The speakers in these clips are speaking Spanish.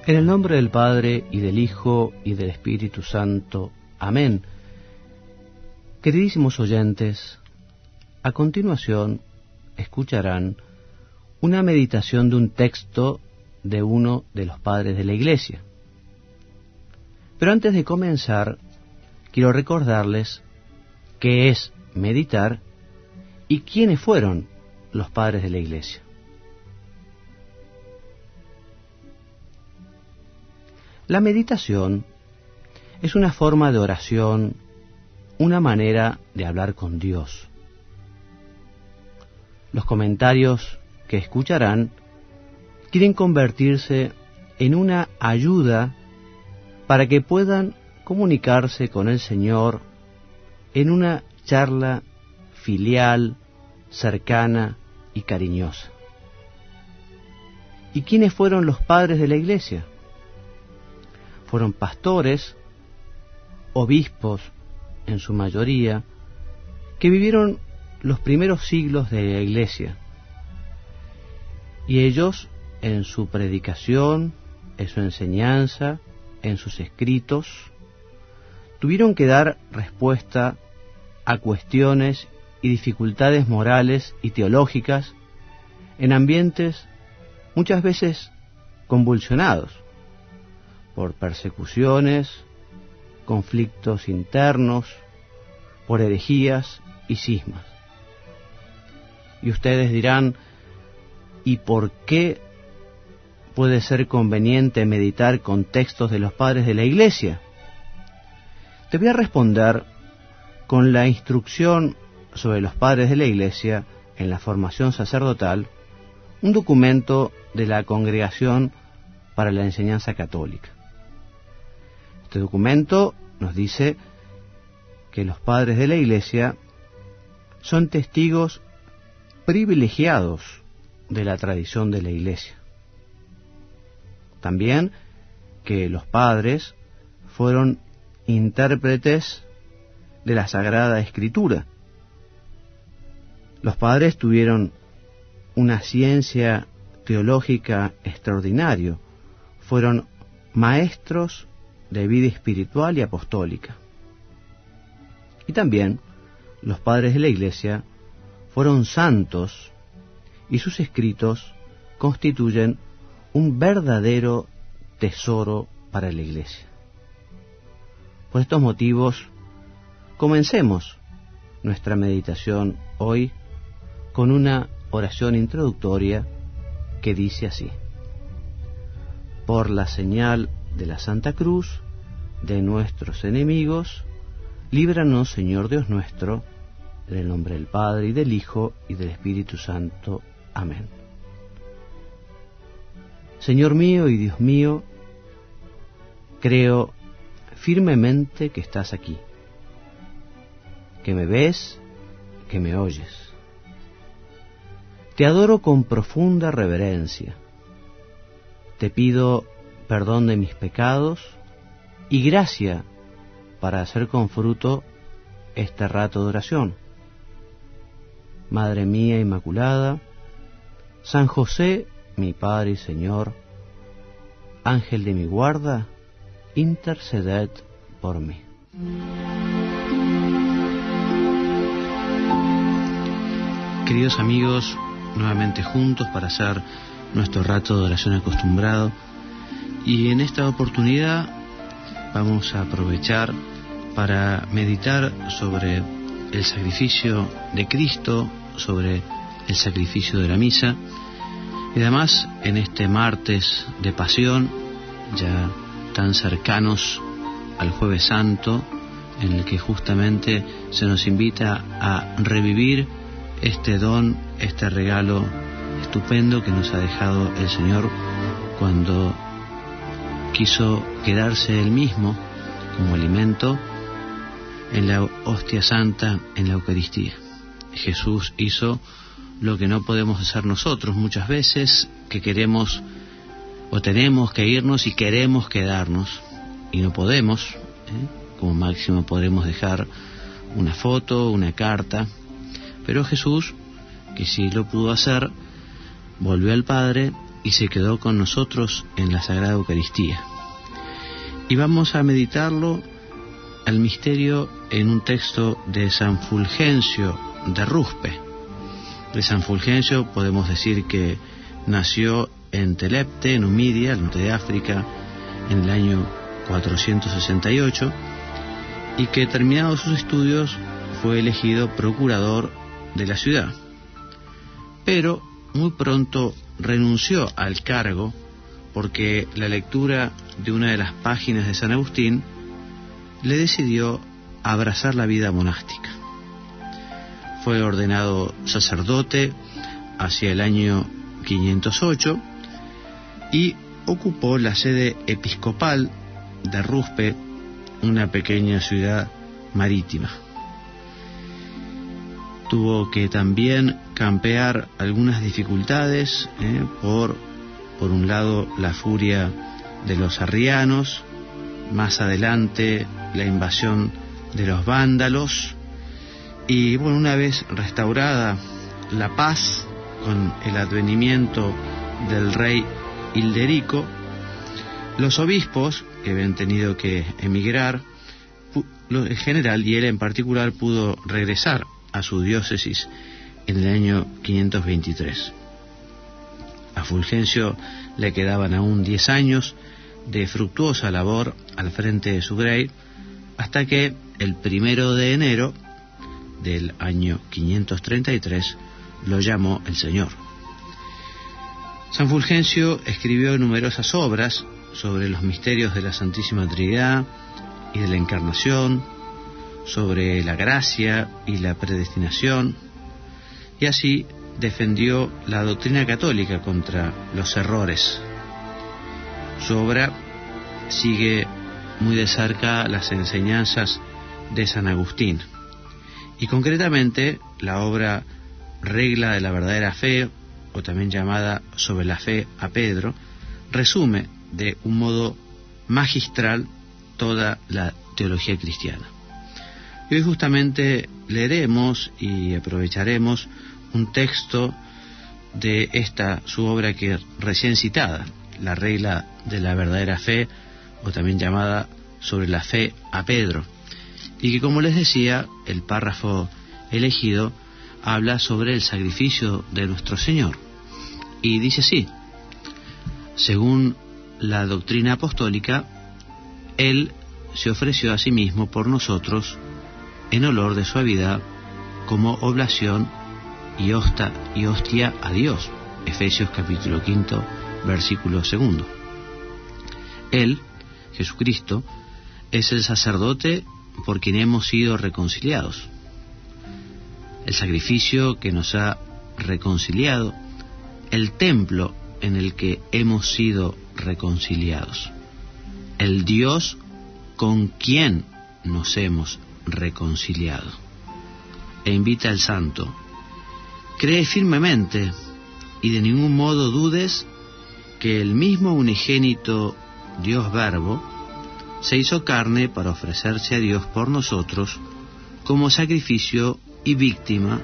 En el nombre del Padre, y del Hijo, y del Espíritu Santo. Amén. Queridísimos oyentes, a continuación escucharán una meditación de un texto de uno de los padres de la Iglesia. Pero antes de comenzar, quiero recordarles qué es meditar y quiénes fueron los padres de la Iglesia. La meditación es una forma de oración, una manera de hablar con Dios. Los comentarios que escucharán quieren convertirse en una ayuda para que puedan comunicarse con el Señor en una charla filial, cercana y cariñosa. ¿Y quiénes fueron los padres de la Iglesia? Fueron pastores, obispos en su mayoría, que vivieron los primeros siglos de la Iglesia. Y ellos, en su predicación, en su enseñanza, en sus escritos, tuvieron que dar respuesta a cuestiones y dificultades morales y teológicas en ambientes muchas veces convulsionados por persecuciones, conflictos internos, por herejías y cismas. Y ustedes dirán, ¿y por qué puede ser conveniente meditar con textos de los padres de la Iglesia? Te voy a responder con la instrucción sobre los padres de la Iglesia en la formación sacerdotal, un documento de la Congregación para la Enseñanza Católica. Este documento nos dice que los padres de la Iglesia son testigos privilegiados de la tradición de la Iglesia. También que los padres fueron intérpretes de la Sagrada Escritura. Los padres tuvieron una ciencia teológica extraordinaria, fueron maestros de vida espiritual y apostólica. Y también los padres de la Iglesia fueron santos y sus escritos constituyen un verdadero tesoro para la Iglesia. Por estos motivos, comencemos nuestra meditación hoy con una oración introductoria que dice así: por la señal de la Santa Cruz de nuestros enemigos, líbranos, Señor Dios nuestro, en el nombre del Padre, y del Hijo, y del Espíritu Santo. Amén. Señor mío y Dios mío, creo firmemente que estás aquí, que me ves, que me oyes. Te adoro con profunda reverencia. Te pido perdón de mis pecados y gracia para hacer con fruto este rato de oración. Madre mía Inmaculada, San José, mi Padre y Señor, Ángel de mi guarda, interceded por mí. Queridos amigos, nuevamente juntos para hacer nuestro rato de oración acostumbrado, y en esta oportunidad vamos a aprovechar para meditar sobre el sacrificio de Cristo, sobre el sacrificio de la misa, y además en este martes de Pasión, ya tan cercanos al Jueves Santo, en el que justamente se nos invita a revivir este don, este regalo estupendo que nos ha dejado el Señor cuando quiso quedarse Él mismo como alimento en la hostia santa, en la Eucaristía. Jesús hizo lo que no podemos hacer nosotros muchas veces, que queremos o tenemos que irnos y queremos quedarnos y no podemos. Como máximo podremos dejar una foto, una carta, pero Jesús, que sí lo pudo hacer, volvió al Padre y se quedó con nosotros en la Sagrada Eucaristía. Y vamos a meditarlo al misterio en un texto de San Fulgencio de Ruspe. De San Fulgencio podemos decir que nació en Telepte, en Numidia, al norte de África, en el año 468, y que terminados sus estudios fue elegido procurador de la ciudad. Pero muy pronto renunció al cargo porque la lectura de una de las páginas de San Agustín le decidió abrazar la vida monástica. Fue ordenado sacerdote hacia el año 508 y ocupó la sede episcopal de Ruspe, una pequeña ciudad marítima. Tuvo que también campear algunas dificultades, por un lado la furia de los arrianos, más adelante la invasión de los vándalos, y bueno, una vez restaurada la paz con el advenimiento del rey Hilderico, los obispos que habían tenido que emigrar, en general, y él en particular, pudo regresar a su diócesis en el año 523. A Fulgencio le quedaban aún 10 años de fructuosa labor al frente de su grey, hasta que el 1 de enero del año 533 lo llamó el Señor. San Fulgencio escribió numerosas obras sobre los misterios de la Santísima Trinidad y de la Encarnación, sobre la gracia y la predestinación, y así defendió la doctrina católica contra los errores. Su obra sigue muy de cerca las enseñanzas de San Agustín, y concretamente la obra Regla de la Verdadera Fe, o también llamada Sobre la Fe a Pedro, resume de un modo magistral toda la teología cristiana. Y hoy justamente leeremos y aprovecharemos un texto de esta su obra que recién citada, la Regla de la Verdadera Fe, o también llamada Sobre la Fe a Pedro, y que, como les decía, el párrafo elegido habla sobre el sacrificio de nuestro Señor, y dice así: según la doctrina apostólica, Él se ofreció a sí mismo por nosotros en olor de suavidad, como oblación y hostia a Dios. Efesios capítulo 5, versículo 2. Él, Jesucristo, es el sacerdote por quien hemos sido reconciliados. El sacrificio que nos ha reconciliado, el templo en el que hemos sido reconciliados, el Dios con quien nos hemos reconciliado. E invita al santo: cree firmemente y de ningún modo dudes que el mismo unigénito Dios Verbo se hizo carne para ofrecerse a Dios por nosotros como sacrificio y víctima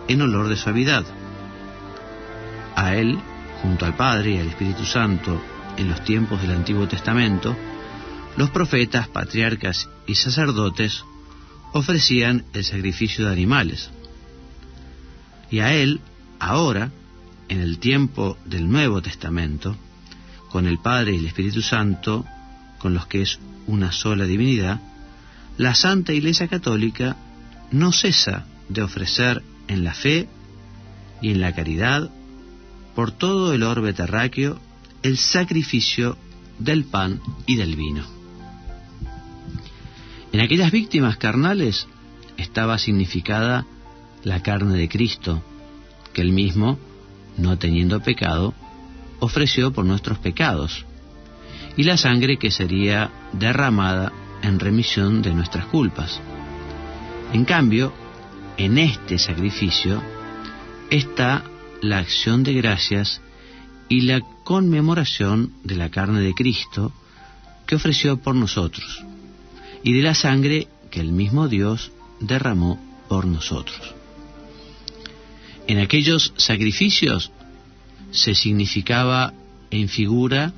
en olor de suavidad. A Él, junto al Padre y al Espíritu Santo, en los tiempos del Antiguo Testamento, los profetas, patriarcas y sacerdotes ofrecían el sacrificio de animales. Y a Él, ahora, en el tiempo del Nuevo Testamento, con el Padre y el Espíritu Santo, con los que es una sola divinidad, la Santa Iglesia Católica no cesa de ofrecer en la fe y en la caridad por todo el orbe terráqueo el sacrificio del pan y del vino. En aquellas víctimas carnales estaba significada la carne de Cristo, que Él mismo, no teniendo pecado, ofreció por nuestros pecados, y la sangre que sería derramada en remisión de nuestras culpas. En cambio, en este sacrificio está la acción de gracias y la conmemoración de la carne de Cristo que ofreció por nosotros, y de la sangre que el mismo Dios derramó por nosotros. En aquellos sacrificios se significaba en figura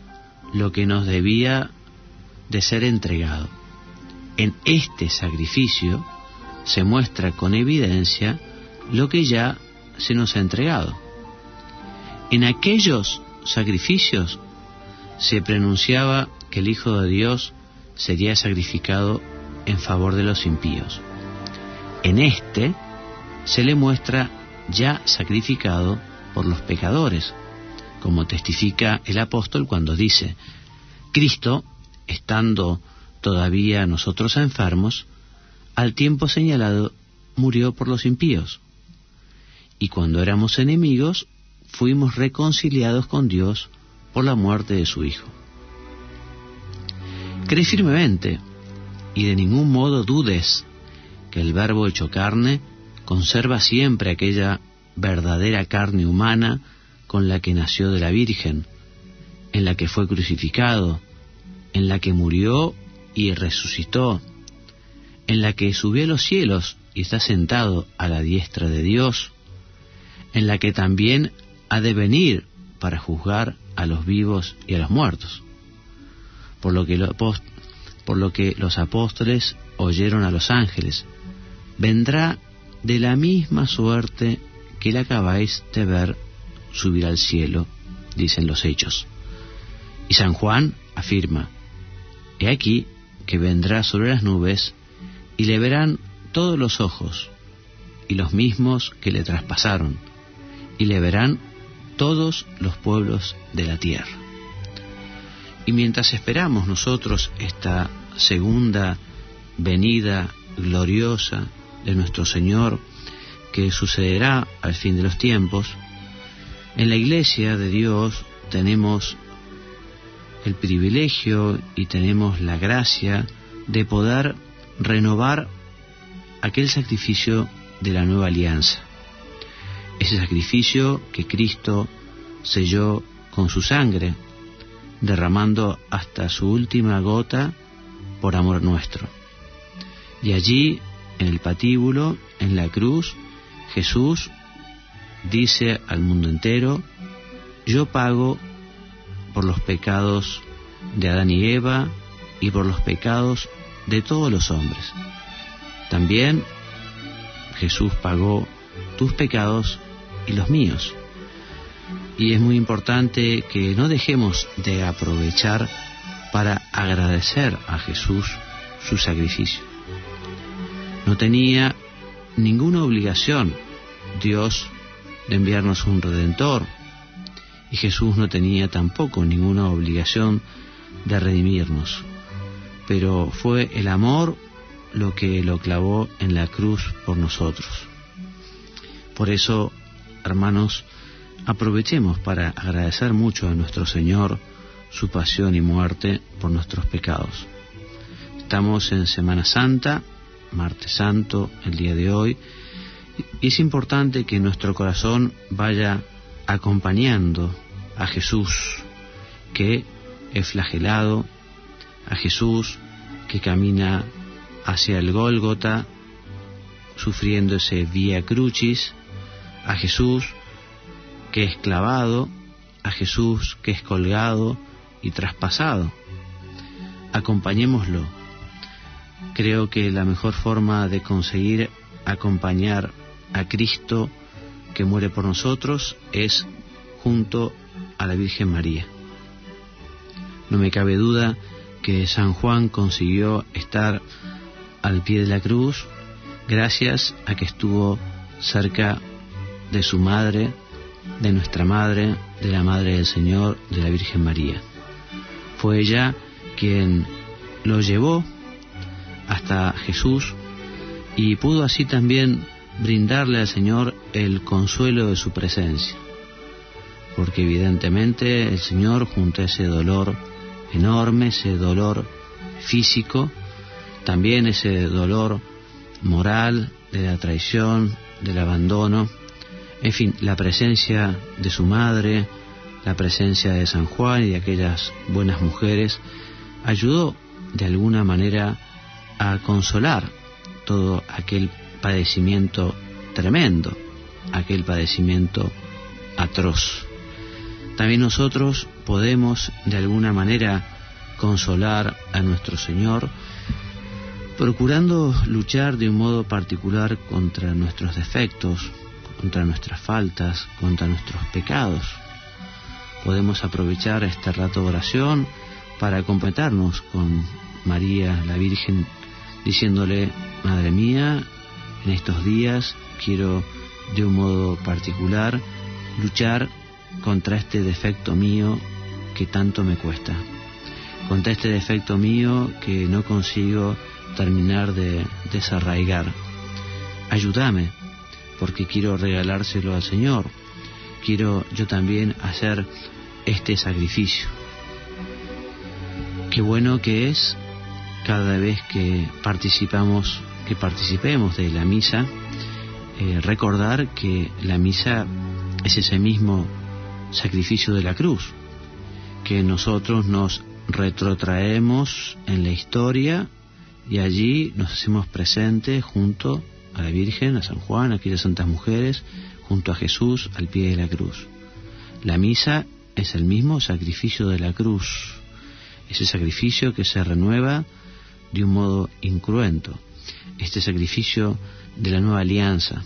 lo que nos debía de ser entregado. En este sacrificio se muestra con evidencia lo que ya se nos ha entregado. En aquellos sacrificios se pronunciaba que el Hijo de Dios sería sacrificado en favor de los impíos. En este se le muestra ya sacrificado por los pecadores, como testifica el apóstol cuando dice: Cristo, estando todavía nosotros enfermos, al tiempo señalado murió por los impíos, y cuando éramos enemigos fuimos reconciliados con Dios por la muerte de su Hijo. Cree firmemente y de ningún modo dudes que el Verbo hecho carne conserva siempre aquella verdadera carne humana con la que nació de la Virgen, en la que fue crucificado, en la que murió y resucitó, en la que subió a los cielos y está sentado a la diestra de Dios, en la que también ha de venir para juzgar a los vivos y a los muertos. Por lo que los apóstoles oyeron a los ángeles: vendrá de la misma suerte que le acabáis de ver subir al cielo, dicen los Hechos. Y San Juan afirma: he aquí que vendrá sobre las nubes, y le verán todos los ojos, y los mismos que le traspasaron, y le verán todos los pueblos de la tierra. Y mientras esperamos nosotros esta segunda venida gloriosa de nuestro Señor, que sucederá al fin de los tiempos, en la Iglesia de Dios tenemos el privilegio y tenemos la gracia de poder renovar aquel sacrificio de la nueva alianza, ese sacrificio que Cristo selló con su sangre, derramando hasta su última gota por amor nuestro. Y allí, en el patíbulo, en la cruz, Jesús dice al mundo entero: yo pago por los pecados de Adán y Eva y por los pecados de todos los hombres. También Jesús pagó tus pecados y los míos. Y es muy importante que no dejemos de aprovechar para agradecer a Jesús su sacrificio. No tenía ninguna obligación Dios de enviarnos un Redentor, y Jesús no tenía tampoco ninguna obligación de redimirnos, pero fue el amor lo que lo clavó en la cruz por nosotros. Por eso, hermanos, aprovechemos para agradecer mucho a nuestro Señor su pasión y muerte por nuestros pecados. Estamos en Semana Santa, Martes Santo, el día de hoy, y es importante que nuestro corazón vaya acompañando a Jesús, que es flagelado, a Jesús que camina hacia el Gólgota, sufriendo ese Vía Crucis, a Jesús que es clavado, a Jesús que es colgado y traspasado. Acompañémoslo. Creo que la mejor forma de conseguir acompañar a Cristo que muere por nosotros es junto a la Virgen María. No me cabe duda que San Juan consiguió estar al pie de la cruz gracias a que estuvo cerca de su madre, de nuestra madre, de la Madre del Señor, de la Virgen María. Fue ella quien lo llevó hasta Jesús y pudo así también brindarle al Señor el consuelo de su presencia, porque evidentemente el Señor, junto a ese dolor enorme, ese dolor físico, también ese dolor moral de la traición, del abandono, en fin, la presencia de su madre, la presencia de San Juan y de aquellas buenas mujeres, ayudó de alguna manera a consolar todo aquel padecimiento tremendo, aquel padecimiento atroz. también nosotros podemos de alguna manera consolar a nuestro Señor, procurando luchar de un modo particular contra nuestros defectos, contra nuestras faltas, contra nuestros pecados. Podemos aprovechar este rato de oración para completarnos con María la Virgen, diciéndole: Madre mía, en estos días quiero de un modo particular luchar contra este defecto mío que tanto me cuesta, contra este defecto mío que no consigo terminar de desarraigar. Ayúdame, porque quiero regalárselo al Señor. Quiero yo también hacer este sacrificio. Qué bueno que es cada vez que participemos de la misa, recordar que la misa es ese mismo sacrificio de la cruz, que nosotros nos retrotraemos en la historia y allí nos hacemos presentes junto a la Virgen, a San Juan, a aquellas santas mujeres, junto a Jesús al pie de la cruz. La misa es el mismo sacrificio de la cruz, ese sacrificio que se renueva de un modo incruento, este sacrificio de la nueva alianza,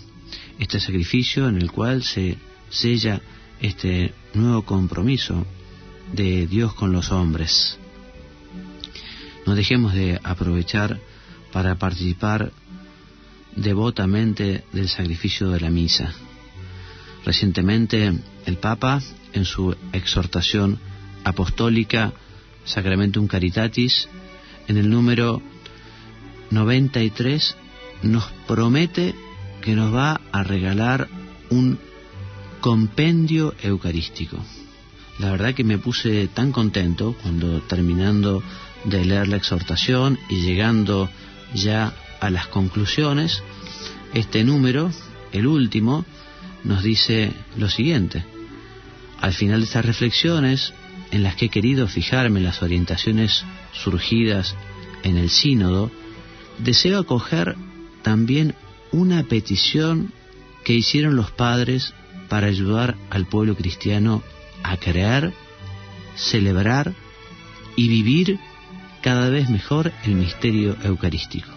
este sacrificio en el cual se sella este nuevo compromiso de Dios con los hombres. No dejemos de aprovechar para participar devotamente del sacrificio de la misa. Recientemente el Papa, en su exhortación apostólica Sacramentum Caritatis, en el número 93, nos promete que nos va a regalar un compendio eucarístico. La verdad que me puse tan contento cuando, terminando de leer la exhortación y llegando ya a las conclusiones, este número, el último, nos dice lo siguiente: al final de estas reflexiones, en las que he querido fijarme en las orientaciones surgidas en el sínodo, deseo acoger también una petición que hicieron los padres para ayudar al pueblo cristiano a creer, celebrar y vivir cada vez mejor el misterio eucarístico.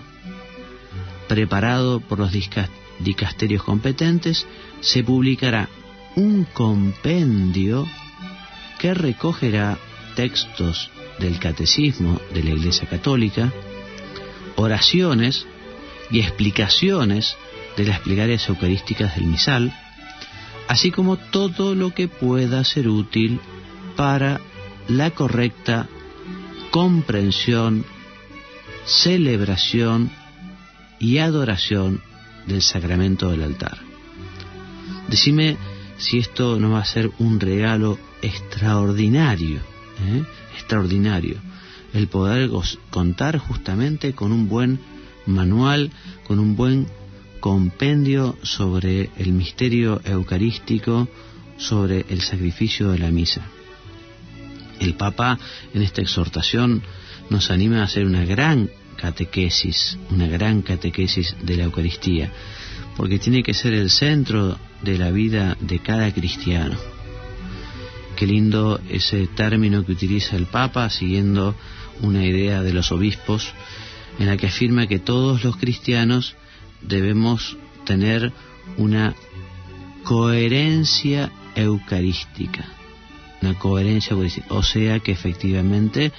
Preparado por los dicasterios competentes, se publicará un compendio que recogerá textos del Catecismo de la Iglesia Católica, oraciones y explicaciones de las plegarias eucarísticas del misal, así como todo lo que pueda ser útil para la correcta comprensión, celebración y adoración del sacramento del altar. Decime si esto no va a ser un regalo extraordinario, extraordinario, el poder contar justamente con un buen manual, con un buen compendio sobre el misterio eucarístico, sobre el sacrificio de la misa. El Papa en esta exhortación nos anima a hacer una gran catequesis de la Eucaristía, porque tiene que ser el centro de la vida de cada cristiano. Qué lindo ese término que utiliza el Papa, siguiendo una idea de los obispos, en la que afirma que todos los cristianos debemos tener una coherencia eucarística, o sea que efectivamente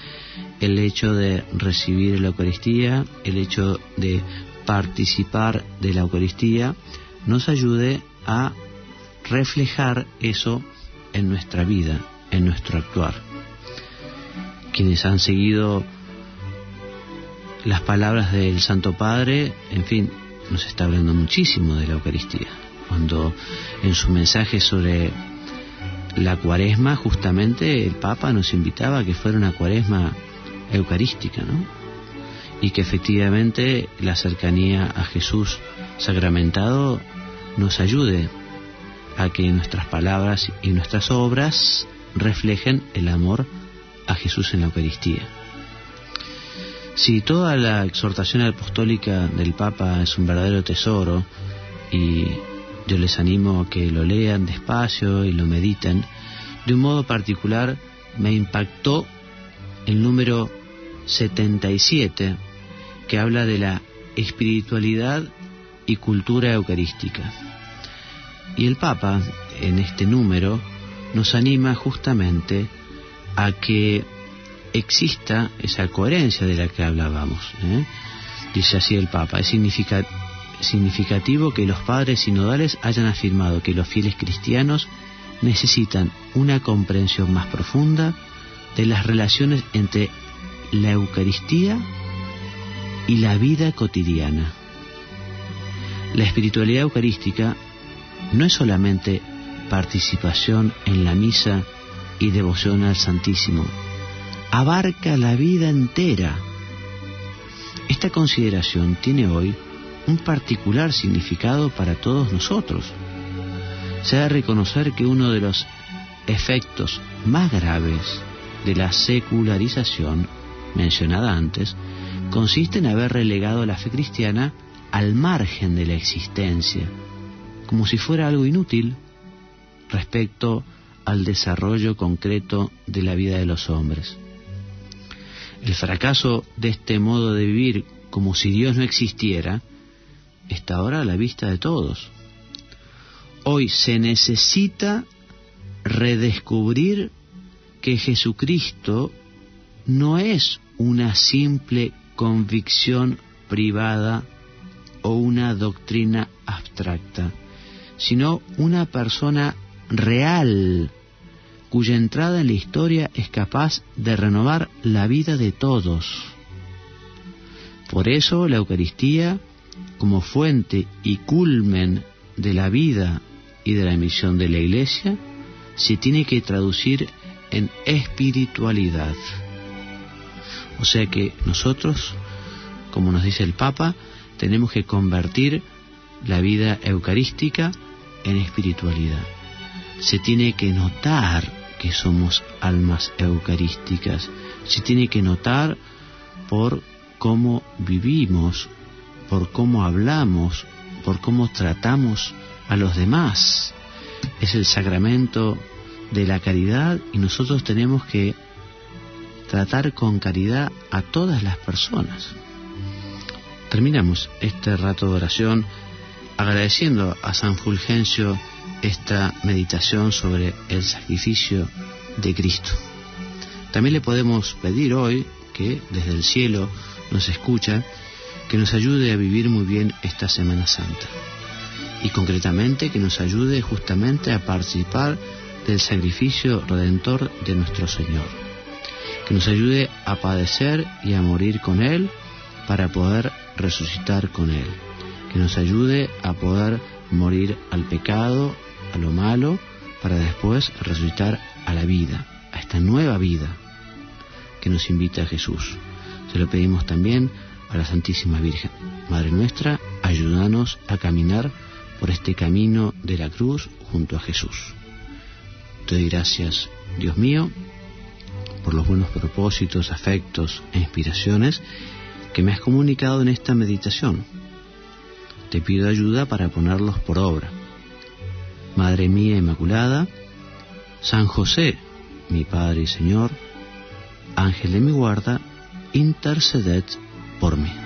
el hecho de recibir la Eucaristía, el hecho de participar de la Eucaristía, nos ayude a reflejar eso en nuestra vida, en nuestro actuar. Quienes han seguido las palabras del Santo Padre, en fin, nos está hablando muchísimo de la Eucaristía, cuando en su mensaje sobre la Cuaresma, justamente el Papa nos invitaba a que fuera una Cuaresma eucarística, ¿no? Y que efectivamente la cercanía a Jesús sacramentado nos ayude a que nuestras palabras y nuestras obras reflejen el amor a Jesús en la Eucaristía. Si toda la exhortación apostólica del Papa es un verdadero tesoro, y yo les animo a que lo lean despacio y lo mediten, De un modo particular me impactó el número 77, que habla de la espiritualidad y cultura eucarística. Y el Papa, en este número, nos anima justamente a que exista esa coherencia de la que hablábamos. Dice así el Papa: es significativo que los padres sinodales hayan afirmado que los fieles cristianos necesitan una comprensión más profunda de las relaciones entre la Eucaristía y la vida cotidiana. La espiritualidad eucarística no es solamente participación en la misa y devoción al Santísimo, abarca la vida entera. Esta consideración tiene hoy un particular significado para todos nosotros. Se ha de reconocer que uno de los efectos más graves de la secularización mencionada antes consiste en haber relegado la fe cristiana al margen de la existencia, como si fuera algo inútil respecto al desarrollo concreto de la vida de los hombres. El fracaso de este modo de vivir como si Dios no existiera está ahora a la vista de todos. Hoy se necesita redescubrir que Jesucristo no es una simple convicción privada o una doctrina abstracta, sino una persona real, cuya entrada en la historia es capaz de renovar la vida de todos. Por eso la Eucaristía, como fuente y culmen de la vida y de la misión de la Iglesia, se tiene que traducir en espiritualidad. O sea que nosotros, como nos dice el Papa, tenemos que convertir la vida eucarística en espiritualidad. Se tiene que notar que somos almas eucarísticas, se tiene que notar por cómo vivimos, por cómo hablamos, por cómo tratamos a los demás. Es el sacramento de la caridad y nosotros tenemos que tratar con caridad a todas las personas. Terminamos este rato de oración agradeciendo a San Fulgencio esta meditación sobre el sacrificio de Cristo. También le podemos pedir hoy, que desde el cielo nos escucha, que nos ayude a vivir muy bien esta Semana Santa y concretamente que nos ayude justamente a participar del sacrificio redentor de nuestro Señor, que nos ayude a padecer y a morir con Él para poder resucitar con Él, que nos ayude a poder morir al pecado, a lo malo, para después resucitar a la vida, a esta nueva vida que nos invita a Jesús. Se lo pedimos también a la Santísima Virgen. Madre nuestra, ayúdanos a caminar por este camino de la cruz junto a Jesús. Te doy gracias, Dios mío, por los buenos propósitos, afectos e inspiraciones que me has comunicado en esta meditación. Te pido ayuda para ponerlos por obra. Madre mía Inmaculada, San José, mi Padre y Señor, Ángel de mi guarda, interceded por mí.